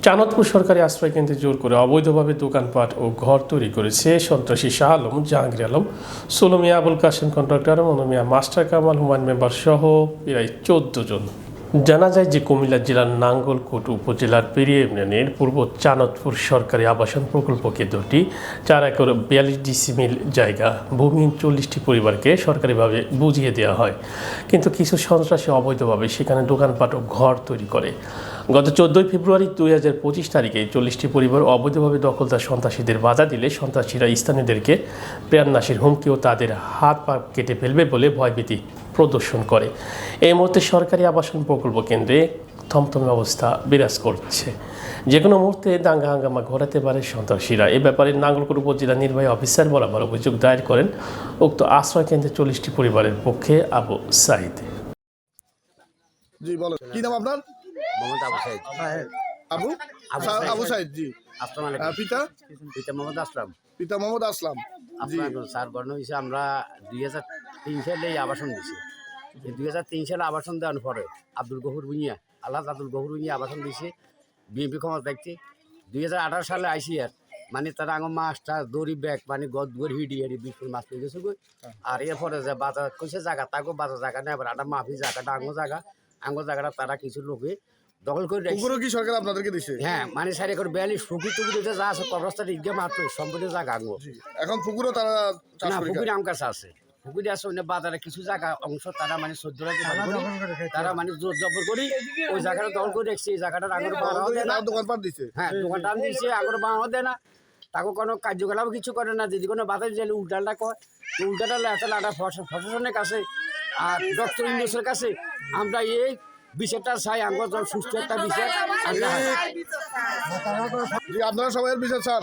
চাঁদপুর সরকারি আশ্রয়কেন্দ্রে জোর করে অবৈধভাবে দোকানপাট ও ঘর তৈরি করেছে সন্ত্রাসী Shah Alam, Jahangir Alam, Sulmiya, Abul Kashem contractor, Monomiya master, Kamal, Humayun member সহ প্রায় 14 জন। জানা যায় যে কুমিল্লা জেলার নাঙ্গলকোট উপজেলার পেরিয়া ইউনিয়নের পূর্ব চাঁদপুর সরকারি আবাসন প্রকল্প কেন্দ্রটি 4 একর 42 ডিসিমিল জায়গা ভূমিহীন 40টি পরিবারকে সরকারিভাবে বুঝিয়ে দেওয়া হয়, কিন্তু কিছু সন্ত্রাসী অবৈধভাবে সেখানে দোকানপাট ও ঘর তৈরি করে। গত 14 ফেব্রুয়ারি 2025 তারিখে 40টি পরিবার অবৈধভাবে দখলদার সন্ত্রাসীদের বাধা দিলে সন্ত্রাসীরা স্থানীয়দেরকে প্রাণনাশের হুমকি ও তাদের হাত পা কেটে ফেলবে বলে ভয়ভীতি প্রদর্শন করে। এই মুহূর্তে সরকারি আবাসন প্রকল্প কেন্দ্রে থমথমে অবস্থা বিরাজ করছে। যে কোনো মুহূর্তে দাঙ্গা হাঙ্গামা ঘটাতে পারে সন্ত্রাসীরা। এ ব্যাপারে নাঙ্গলকোট উপজেলা নির্বাহী অফিসার বরাবর অভিযোগ দায়ের করেন উক্ত আশ্রয় কেন্দ্রে 40টি পরিবারের পক্ষে আবু সাইদ। জি বলেন, কি নাম আপনার? মোহাম্মদ আবু সাইদ। আবু আবু সাইদ জি। আসসালামু আলাইকুম। পিতা পিতা মোহাম্মদ আসলাম। পিতা মোহাম্মদ আসলাম জি। স্যার ঘটনা হয়েছে আমরা 2003 সালে এই আবাসন দিছি। 2003 সালে আবাসন দেওয়ার পরে আব্দুল গফুর ভুঁইয়া আব্দুল গফুর ভুঁইয়া আবাসন দিয়েছে বিএনপি ক্ষমতা দেখতে। 2018 সালে আইসি আর মানে তারা আঙ মাছটা দড়ি ব্যাগ মানে গদ হিডি হিডি বিপুল মাছ পেয়ে গেছে গো। আর এরপরে যে বাজার কইছে জায়গা তাকে বাজার জায়গা নেই, আবার একটা মাফি জায়গাটা আঙ্গ জায়গাটা তারা কিছু লোকে দখল করে রাখছে। পুকুরও কি সরকার আপনাদেরকে দিছে? হ্যাঁ, মানে 4 একর 42 পুকুর টুকুর যা আছে কবরস্থানে ইগে মাত্র সম্পূর্ণ জায়গা আঙ্গ। এখন পুকুরও তারা চাষ না, করে পুকুরে খায়? আম গাছ আছে, পুকুরে আছে অন্য বাজারে কিছু জায়গা অংশ তারা মানে 14 তারা মানে জোর জবর করি ওই জায়গাটা দখল করে রাখছে। এই জায়গাটার আগর বাড়াও দেয় না। তারা দোকানপাট দিছে? হ্যাঁ, দোকানটা দিচ্ছে, আগর বাড়াও দেয় না, তাকে কোনো কার্যকলাপ কিছু করে না। যদি কোনো বাজারে গেলে উল্টাটা কয়, উল্টাটা লাটা প্রশাসনের কাছে আর ডক্টর ইউনিভার্সের কাছে আমরা এই বিষয়টা চাই, আমরা সুস্থ একটা বিষয়। জি, আপনারা সবাই এর বিচার চান?